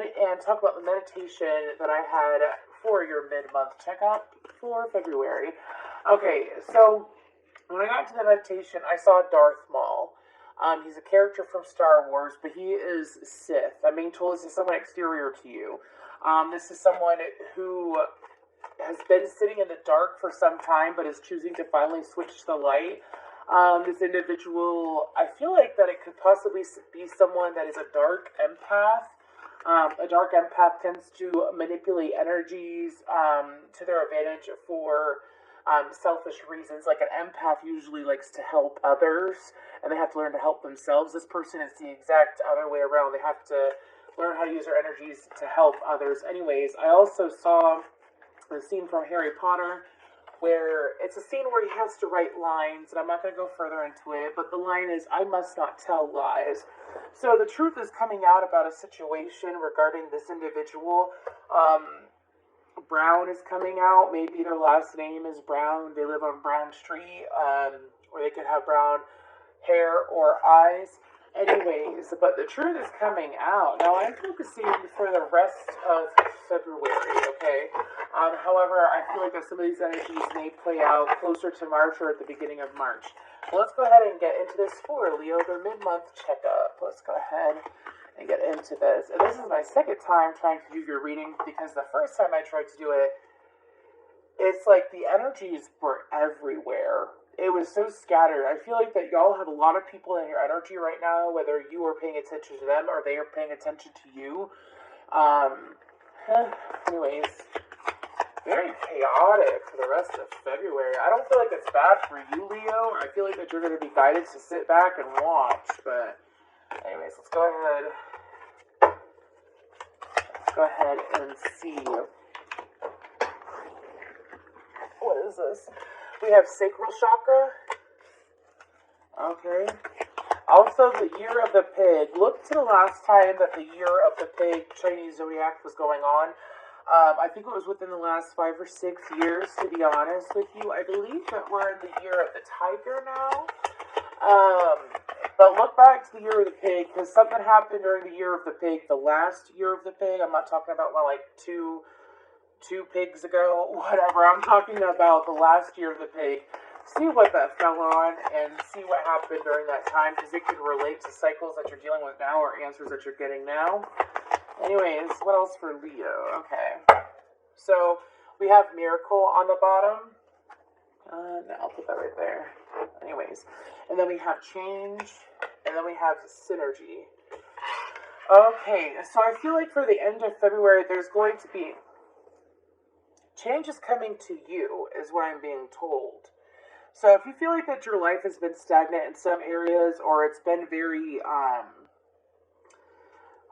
and talk about the meditation that I had for your mid-month checkup for February. Okay, so when I got to the meditation, I saw Darth Maul. He's a character from Star Wars, but he is Sith. I'm being told this is someone exterior to you. This is someone who has been sitting in the dark for some time, but is choosing to finally switch to the light. This individual, I feel like that it could possibly be someone that is a dark empath. A dark empath tends to manipulate energies to their advantage for selfish reasons. Like an empath usually likes to help others, and they have to learn to help themselves. This person is the exact other way around. They have to learn how to use their energies to help others. Anyways, I also saw a scene from Harry Potter where it's a scene where he has to write lines, and I'm not going to go further into it, but the line is, "I must not tell lies." So the truth is coming out about a situation regarding this individual. Brown is coming out. Maybe their last name is Brown. They live on Brown Street, or they could have brown hair or eyes. Anyways, but the truth is coming out. Now, I'm focusing for the rest of February, okay? However, I feel like that some of these energies may play out closer to March or at the beginning of March. Well, let's go ahead and get into this for Leo, their mid-month checkup. Let's go ahead and get into this. And this is my second time trying to do your reading, because the first time I tried to do it, it's like the energies were everywhere. It was so scattered. I feel like that y'all have a lot of people in your energy right now, whether you are paying attention to them or they are paying attention to you. Anyways, very chaotic for the rest of February. I don't feel like it's bad for you, Leo. I feel like that you're going to be guided to sit back and watch. But anyways, let's go ahead and see. What is this? We have sacral chakra. Okay. Also, the year of the pig. Look to the last time that the year of the pig Chinese zodiac was going on. I think it was within the last 5 or 6 years, to be honest with you. I believe that we're in the year of the tiger now. But look back to the year of the pig, because something happened during the year of the pig, the last year of the pig. I'm not talking about two pigs ago, whatever. I'm talking about the last year of the pig. See what that fell on and see what happened during that time, because it can relate to cycles that you're dealing with now or answers that you're getting now. Anyways, what else for Leo? Okay. So, we have Miracle on the bottom. No, I'll put that right there. Anyways. And then we have Change. And then we have Synergy. Okay, so I feel like for the end of February, there's going to be change is coming to you, is what I'm being told. So if you feel like that your life has been stagnant in some areas, or it's been very,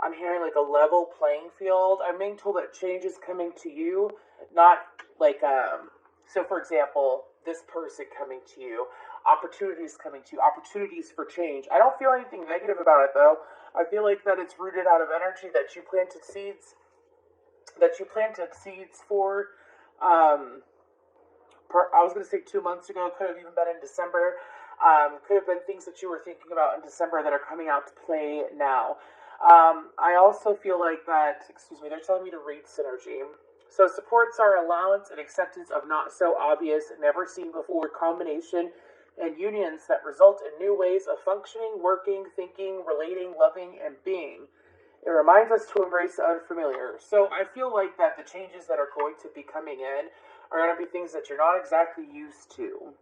I'm hearing like a level playing field, I'm being told that change is coming to you, not like, so for example, this person coming to you, opportunities coming to you, opportunities for change. I don't feel anything negative about it though. I feel like that it's rooted out of energy that you planted seeds for, I was going to say 2 months ago, could have even been in December, could have been things that you were thinking about in December that are coming out to play now. I also feel like that, they're telling me to read Synergy. So supports our allowance and acceptance of not so obvious, never seen before combination and unions that result in new ways of functioning, working, thinking, relating, loving, and being. It reminds us to embrace the unfamiliar. So I feel like that the changes that are going to be coming in are going to be things that you're not exactly used to.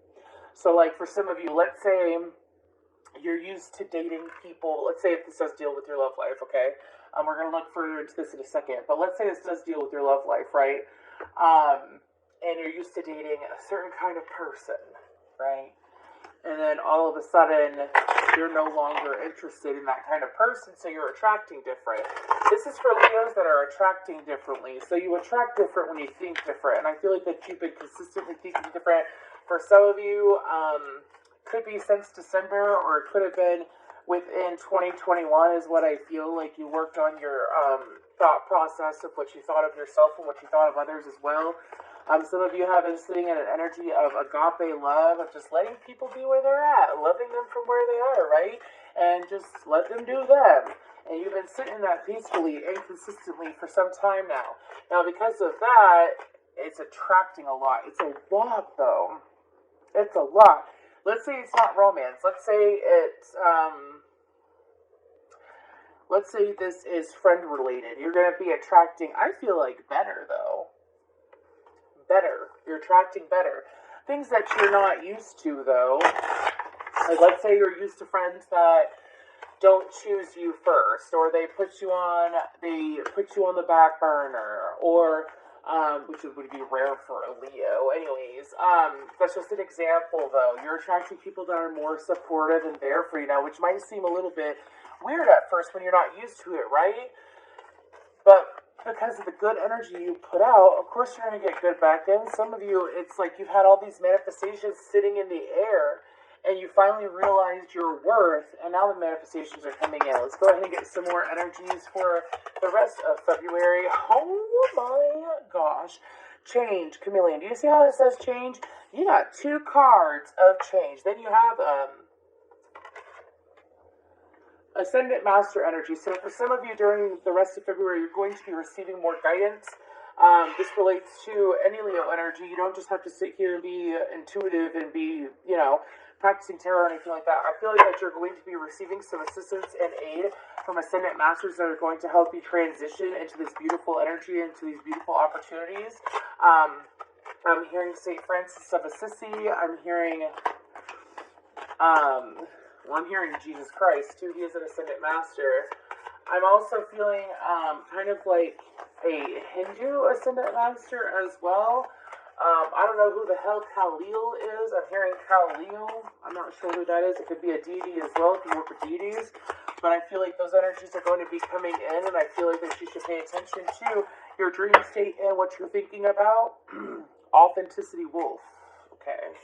So like for some of you, let's say you're used to dating people. Let's say if this does deal with your love life, okay? We're going to look further into this in a second. But let's say this does deal with your love life, right? And you're used to dating a certain kind of person, right? And then all of a sudden, you're no longer interested in that kind of person, so you're attracting different. This is for Leos that are attracting differently. So you attract different when you think different. And I feel like that you've been consistently thinking different. For some of you, could be since December, or it could have been within 2021 is what I feel like you worked on your thought process of what you thought of yourself and what you thought of others as well. Some of you have been sitting in an energy of agape love, of just letting people be where they're at, loving them from where they are, right? And just let them do them. And you've been sitting in that peacefully and consistently for some time now. Now, because of that, it's attracting a lot. It's a lot, though. It's a lot. Let's say it's not romance. Let's say this is friend related. You're going to be attracting, I feel like, better, though. Better. You're attracting better. Things that you're not used to, though. Like, let's say you're used to friends that don't choose you first, or they put you on the back burner, or which would be rare for a Leo. Anyways, that's just an example, though. You're attracting people that are more supportive and there for you now, which might seem a little bit weird at first when you're not used to it, right? But because of the good energy you put out, of course you're going to get good back in. Some of you, it's like you've had all these manifestations sitting in the air, and you finally realized your worth, and now the manifestations are coming in. Let's go ahead and get some more energies for the rest of February. Oh my gosh. Change, Chameleon. Do you see how it says change? You got 2 cards of change. Then you have Ascendant Master energy. So for some of you during the rest of February, you're going to be receiving more guidance. This relates to any Leo energy. You don't just have to sit here and be intuitive and be, practicing tarot or anything like that. I feel like that you're going to be receiving some assistance and aid from Ascendant Masters that are going to help you transition into this beautiful energy, into these beautiful opportunities. I'm hearing St. Francis of Assisi. I'm hearing Jesus Christ, too. He is an Ascendant Master. I'm also feeling kind of like a Hindu Ascendant Master as well. I don't know who the hell Khalil is. I'm hearing Khalil. I'm not sure who that is. It could be a deity as well if you work with deities. But I feel like those energies are going to be coming in, and I feel like that you should pay attention to your dream state and what you're thinking about. Authenticity Wolf. Okay.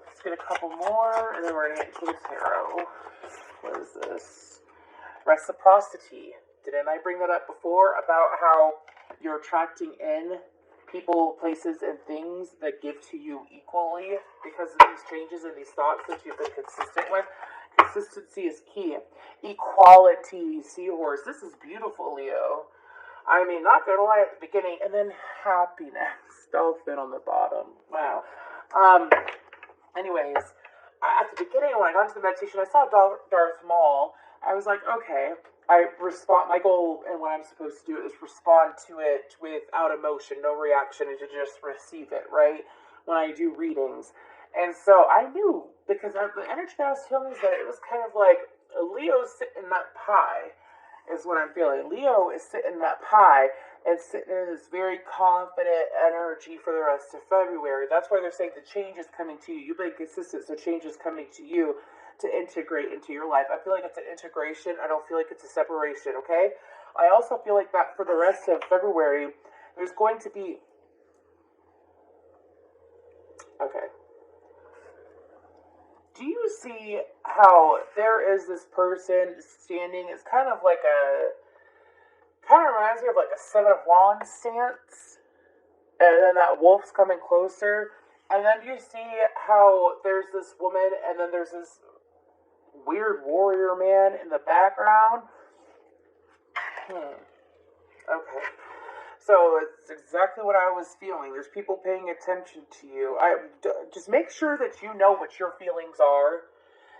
Let's get a couple more, and then we're going to get into the tarot. What is this? Reciprocity. Didn't I bring that up before about how you're attracting in people, places, and things that give to you equally because of these changes and these thoughts that you've been consistent with? Consistency is key. Equality, Seahorse. This is beautiful, Leo. I mean, not gonna lie at the beginning, and then happiness. Dolphin on the bottom. Wow. Anyways, at the beginning when I got into the meditation, I saw Darth Maul. I was like, okay. My goal and what I'm supposed to do is respond to it without emotion, no reaction, and to just receive it, right? When I do readings. And so I knew, because the energy that I was feeling is that it was kind of like Leo's sitting in that pie, is what I'm feeling. Leo is sitting in that pie and sitting in this very confident energy for the rest of February. That's why they're saying the change is coming to you. You've been consistent, so change is coming to you to integrate into your life. I feel like it's an integration. I don't feel like it's a separation, okay? I also feel like that for the rest of February, there's going to be... Okay. Do you see how there is this person standing? It's kind of like kind of reminds me of like a Seven of Wands stance. And then that wolf's coming closer. And then do you see how there's this woman and then there's this weird warrior man in the background? Okay. So it's exactly what I was feeling. There's people paying attention to you. Just make sure that you know what your feelings are.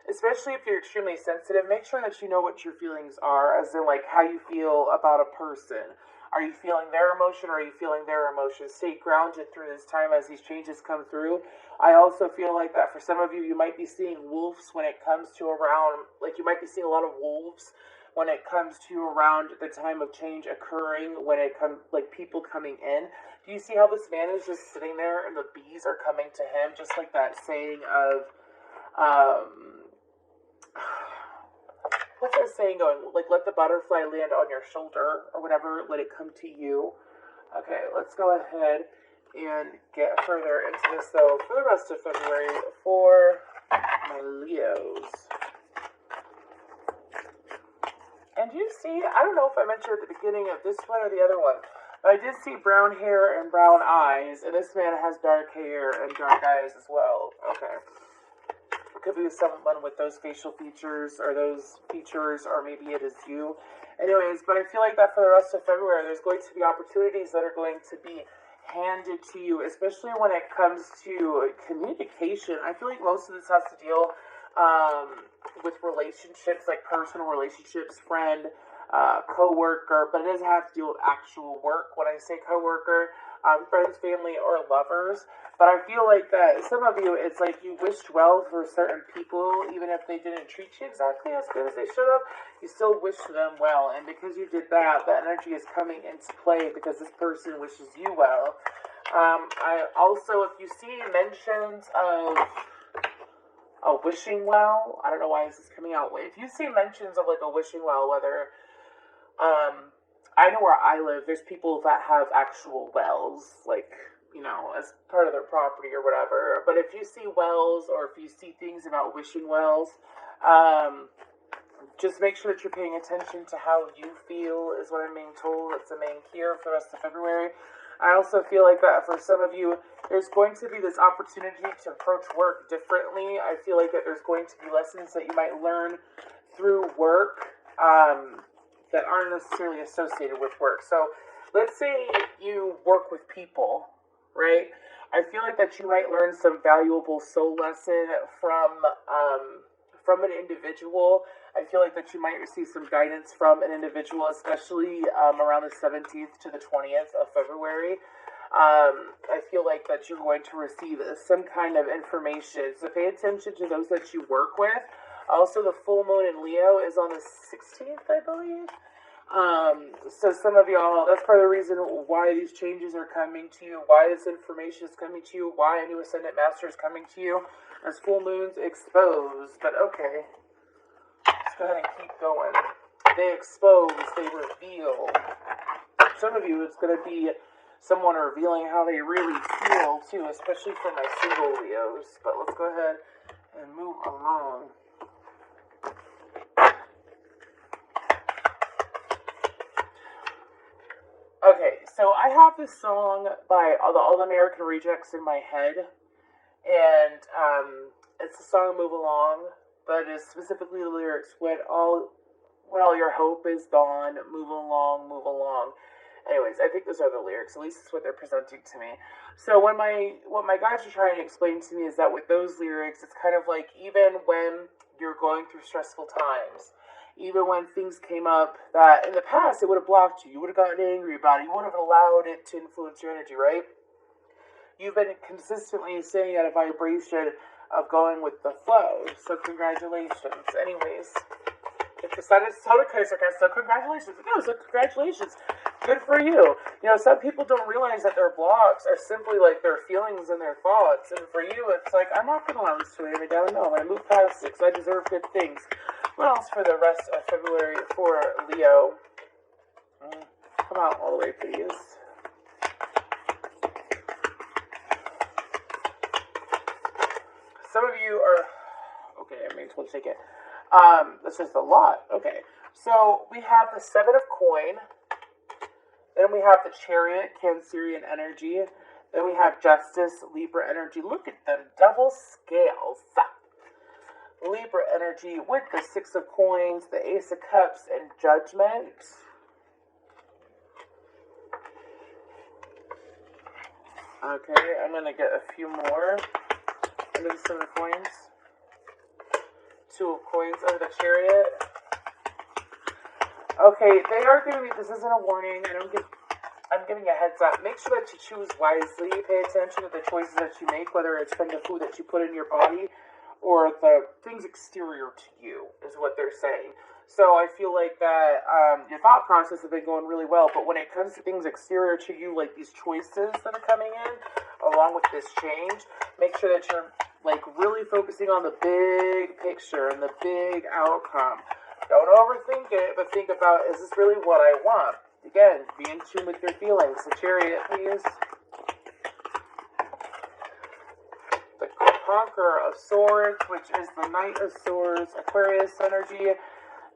Especially if you're extremely sensitive, make sure that you know what your feelings are, as in like how you feel about a person. Are you feeling their emotion, or are you feeling their emotion? Stay grounded through this time as these changes come through. I also feel like that for some of you, you might be seeing wolves when it comes to around, like you might be seeing a lot of wolves when it comes to around the time of change occurring, when it comes, like people coming in. Do you see how this man is just sitting there and the bees are coming to him? Just like that saying of, what's that saying going? Like, let the butterfly land on your shoulder, or whatever, let it come to you. Okay, let's go ahead and get further into this, though, for the rest of February, for my Leos. And you see, I don't know if I mentioned at the beginning of this one or the other one, but I did see brown hair and brown eyes, and this man has dark hair and dark eyes as well. Okay. could be someone with those facial features or those features, or maybe it is you. Anyways, but I feel like that for the rest of February, there's going to be opportunities that are going to be handed to you, especially when it comes to communication. I feel like most of this has to deal with relationships, like personal relationships, friend, co-worker, but it doesn't have to deal with actual work. When I say co-worker, friends, family, or lovers. But I feel like that some of you, it's like you wished well for certain people, even if they didn't treat you exactly as good as they should have, you still wished them well. And because you did that, the energy is coming into play because this person wishes you well. I also, if you see mentions of a wishing well, I don't know why this is coming out. If you see mentions of like a wishing well, whether I know where I live, there's people that have actual wells, like, you know, as part of their property or whatever. But if you see wells, or if you see things about wishing wells, just make sure that you're paying attention to how you feel, is what I'm being told. It's the main cure for the rest of February. I also feel like that for some of you, there's going to be this opportunity to approach work differently. I feel like that there's going to be lessons that you might learn through work, that aren't necessarily associated with work. So let's say you work with people, right? I feel like that you might learn some valuable soul lesson from an individual. I feel like that you might receive some guidance from an individual, especially around the 17th to the 20th of February. I feel like that you're going to receive some kind of information. So pay attention to those that you work with. Also, the full moon in Leo is on the 16th, I believe. So some of y'all, that's part of the reason why these changes are coming to you, why this information is coming to you, why a new Ascendant Master is coming to you, as full moons expose. But okay, let's go ahead and keep going. They expose, they reveal. Some of you, it's going to be someone revealing how they really feel, too, especially for my single Leos. But let's go ahead and move along. Okay, so I have this song by All American Rejects in my head, and it's the song "Move Along," but it is specifically the lyrics when all your hope is gone, move along, move along. Anyways, I think those are the lyrics. At least it's what they're presenting to me. So what my guides are trying to explain to me is that with those lyrics, it's kind of like even when you're going through stressful times, even when things came up that in the past it would have blocked you, you would have gotten angry about it, you would have allowed it to influence your energy, right? You've been consistently staying at a vibration of going with the flow. So congratulations. Anyways, if the sun is so congratulations. No, so congratulations. Good for you. You know, some people don't realize that their blocks are simply like their feelings and their thoughts. And for you, it's like, I'm not going to allow this to weigh me down. No, I'm going to move past it because I deserve good things. What else for the rest of February for Leo? Come out all the way, please. Some of you are... Okay, I mean, let's take it. This is a lot. Okay, so we have the Seven of Coin. Then we have the Chariot, Cancerian energy. Then we have Justice, Libra energy. Look at them, double scales. Libra energy with the Six of Coins, the Ace of Cups, and Judgment. Okay, I'm going to get a few more under the Seven of Coins. Two of Coins under the Chariot. Okay, they are giving me, this isn't a warning, I'm giving a heads up. Make sure that you choose wisely. Pay attention to the choices that you make, whether it's from the food that you put in your body or the things exterior to you, is what they're saying. So I feel like that your thought process has been going really well, but when it comes to things exterior to you, like these choices that are coming in, along with this change, make sure that you're like really focusing on the big picture and the big outcome. Don't overthink it, but think about, is this really what I want? Again, be in tune with your feelings. The Chariot, please. The Conqueror of Swords, which is the Knight of Swords, Aquarius energy.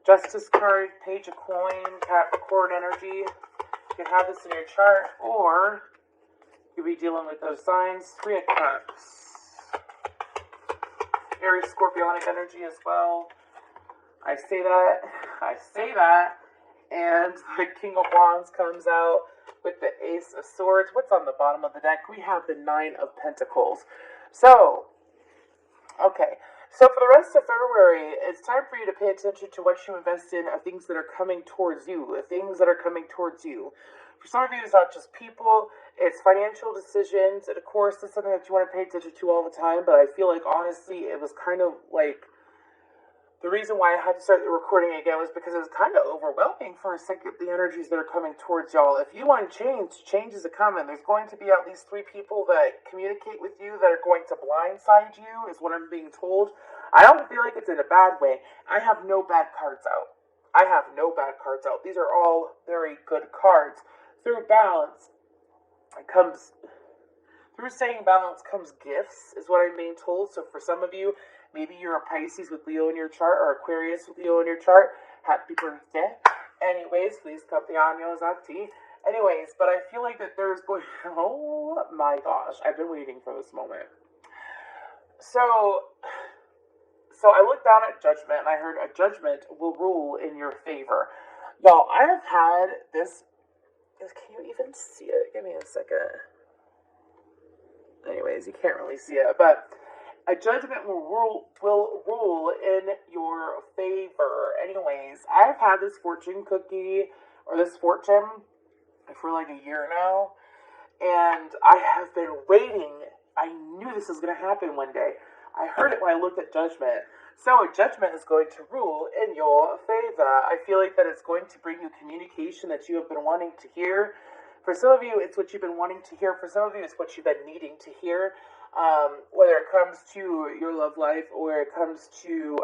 Justice card, Page of Coin, Capricorn energy. You can have this in your chart, or you'll be dealing with those signs. Three of Cups. very scorpionic energy as well. I say that, and the King of Wands comes out with the Ace of Swords. What's on the bottom of the deck? We have the Nine of Pentacles. So, okay. So for the rest of February, it's time for you to pay attention to what you invest in, of things that are coming towards you, For some of you, it's not just people, it's financial decisions, and of course, it's something that you want to pay attention to all the time, but I feel like, honestly, it was kind of like, the reason why I had to start the recording again was because it was kind of overwhelming for a second, the energies that are coming towards y'all. If you want change is coming. There's going to be at least 3 people that communicate with you that are going to blindside you, is what I'm being told. I don't feel like it's in a bad way. I have no bad cards out. These are all very good cards. Through balance, through saying balance comes gifts, is what I'm being told. So for some of you, maybe you're a Pisces with Leo in your chart, or Aquarius with Leo in your chart. Happy birthday. Anyways, feliz cumpleaños a ti. Anyways, but I feel like that there's going... Oh my gosh, I've been waiting for this moment. So I looked down at Judgment, and I heard a judgment will rule in your favor. Y'all, I have had this... Can you even see it? Give me a second. Anyways, you can't really see it, but... A judgment will rule in your favor. Anyways, I've had this fortune cookie, or this fortune, for like a year now, and I have been waiting. I knew this was going to happen one day. I heard it when I looked at Judgment. So a judgment is going to rule in your favor. I feel like that it's going to bring you communication that you have been wanting to hear. For some of you, it's what you've been wanting to hear. For some of you, it's what you've been needing to hear. Whether it comes to your love life, or it comes to,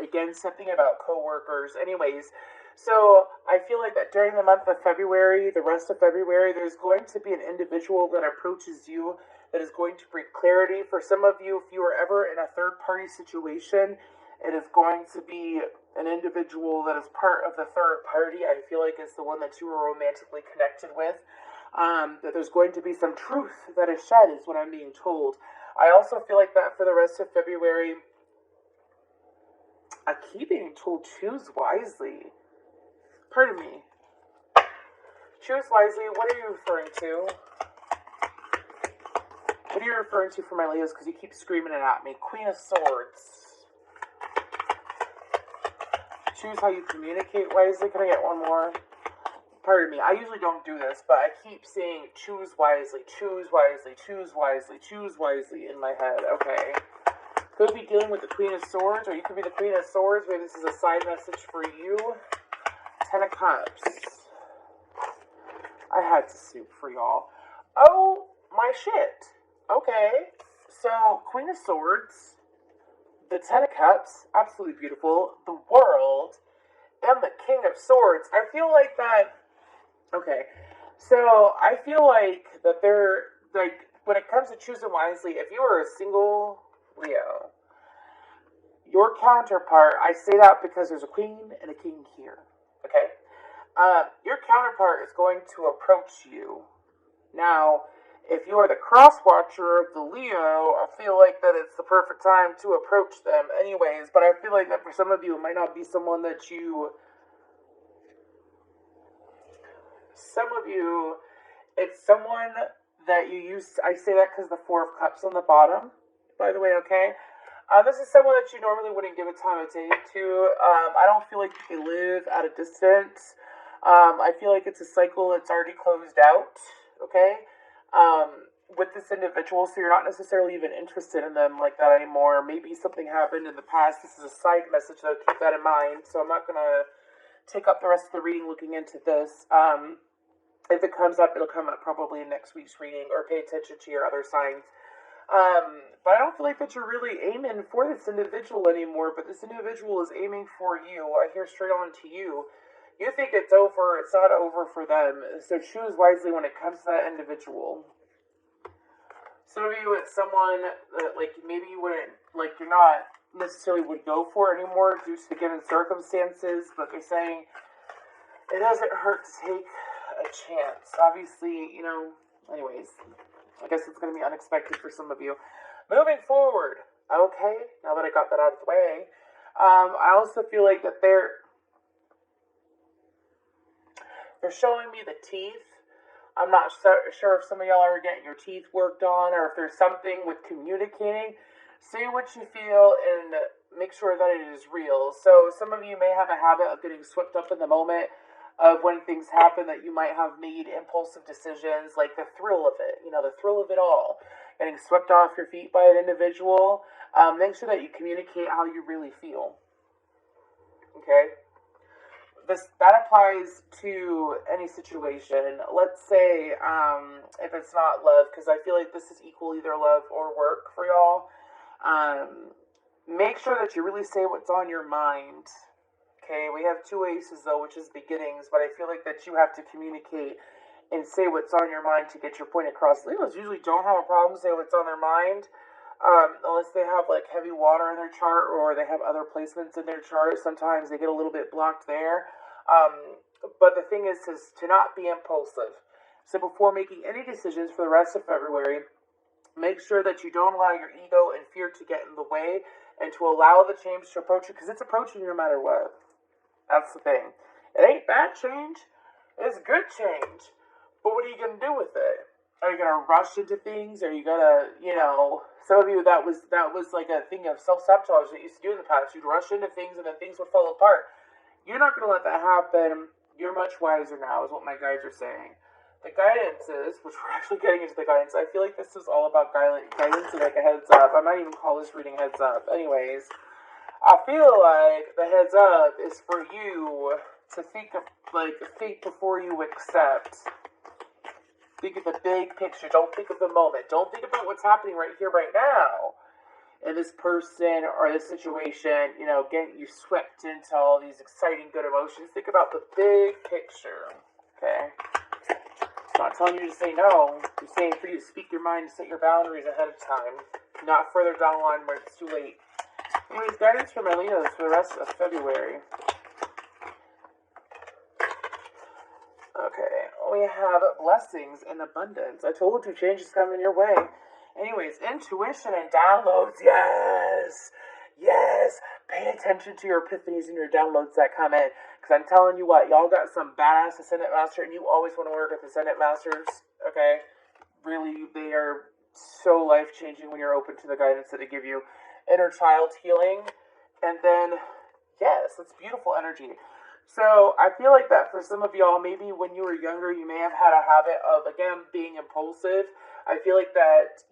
again, something about coworkers. Anyways, so I feel like that during the month of February, the rest of February, there's going to be an individual that approaches you that is going to bring clarity. For some of you, if you are ever in a third-party situation, it is going to be an individual that is part of the third party. I feel like it's the one that you are romantically connected with. That there's going to be some truth that is shed, is what I'm being told. I also feel like that for the rest of February, I keep being told, choose wisely. Pardon me. Choose wisely. What are you referring to? What are you referring to for my Leos? Because you keep screaming it at me. Queen of Swords. Choose how you communicate wisely. Can I get one more? Pardon me. I usually don't do this, but I keep saying choose wisely, choose wisely, choose wisely, choose wisely in my head. Okay. Could be dealing with the Queen of Swords, or you could be the Queen of Swords. Maybe this is a side message for you. 10 of Cups. I had to soup for y'all. Oh, my shit. Okay. So, Queen of Swords, the 10 of Cups, absolutely beautiful, the World, and the King of Swords. I feel like that... Okay. So, I feel like that they're, like, when it comes to choosing wisely, if you are a single Leo, your counterpart, I say that because there's a queen and a king here, okay? Your counterpart is going to approach you. Now, if you are the cross-watcher of the Leo, I feel like that it's the perfect time to approach them anyways, but I feel like that for some of you, it might not be someone that you... Some of you, it's someone that you use... I say that because the Four of Cups on the bottom, by the way, okay? This is someone that you normally wouldn't give a time of day to. I don't feel like they live at a distance. I feel like it's a cycle that's already closed out, okay? With this individual, so you're not necessarily even interested in them like that anymore. Maybe something happened in the past. This is a side message, though. Keep that in mind. So I'm not going to take up the rest of the reading looking into this. If it comes up, it'll come up probably in next week's reading, or pay attention to your other signs. But I don't feel like that you're really aiming for this individual anymore, but this individual is aiming for you. I hear straight on to you. You think it's over, it's not over for them. So choose wisely when it comes to that individual. Some of you, it's someone that, like, maybe you wouldn't, like, you're not necessarily would go for anymore due to the given circumstances, but they're saying it doesn't hurt to take a chance. Obviously, anyways, I guess it's going to be unexpected for some of you. Moving forward, Okay, now that I got that out of the way, I also feel like that they're showing me the teeth. I'm not sure if some of y'all are getting your teeth worked on or if there's something with communicating. Say what you feel and make sure that it is real. So some of you may have a habit of getting swept up in the moment of when things happen that you might have made impulsive decisions, like the thrill of it, the thrill of it all, getting swept off your feet by an individual. Make sure that you communicate how you really feel. Okay? That applies to any situation. Let's say if it's not love, because I feel like this is equal either love or work for y'all. Make sure that you really say what's on your mind. Okay, we have two aces though, which is beginnings, but I feel like that you have to communicate and say what's on your mind to get your point across. Leos usually don't have a problem saying what's on their mind, unless they have like heavy water in their chart or they have other placements in their chart. Sometimes they get a little bit blocked there. But the thing is to not be impulsive. So before making any decisions for the rest of February, make sure that you don't allow your ego and fear to get in the way and to allow the change to approach you, because it's approaching you no matter what. That's the thing. It ain't bad change. It's good change. But what are you going to do with it? Are you going to rush into things? Are you going to, some of you, that was like a thing of self-sabotage that you used to do in the past. You'd rush into things and then things would fall apart. You're not going to let that happen. You're much wiser now, is what my guides are saying. The guidance is, which we're actually getting into the guidance, I feel like this is all about guidance and like a heads up. I might even call this reading heads up. Anyways, I feel like the heads up is for you to think before you accept. Think of the big picture. Don't think of the moment. Don't think about what's happening right here, right now. And this person or this situation, getting you swept into all these exciting, good emotions. Think about the big picture. Okay? I'm not telling you to say no. I'm saying for you to speak your mind and set your boundaries ahead of time. Not further down the line where it's too late. Anyways, guidance for my Leos for the rest of February. Okay, we have blessings and abundance. I told you change is coming your way. Anyways, intuition and downloads. Yes! Yes! Pay attention to your epiphanies and your downloads that come in. Because I'm telling you what, y'all got some badass Ascendant Master, and you always want to work with Ascendant Masters. Okay? Really, they are so life-changing when you're open to the guidance that they give you. Inner child healing. And then, yes, it's beautiful energy. So I feel like that for some of y'all, maybe when you were younger, you may have had a habit of, again, being impulsive. I feel like that,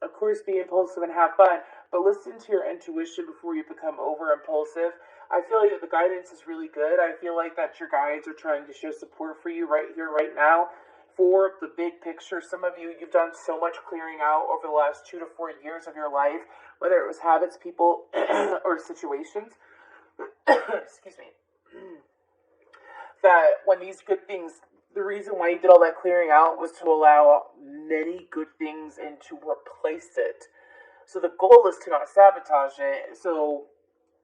of course, be impulsive and have fun, but listen to your intuition before you become over impulsive. I feel like that the guidance is really good. I feel like that your guides are trying to show support for you right here, right now, for the big picture. Some of you, you've done so much clearing out over the last 2 to 4 years of your life, whether it was habits, people, or situations. Excuse me. That when these good things, the reason why you did all that clearing out was to allow many good things and to replace it. So the goal is to not sabotage it. So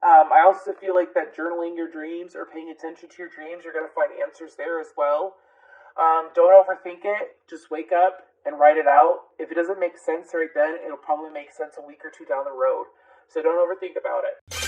I also feel like that journaling your dreams or paying attention to your dreams, you're going to find answers there as well. Don't overthink it. Just wake up and write it out. If it doesn't make sense right then, it'll probably make sense a week or two down the road. So don't overthink about it.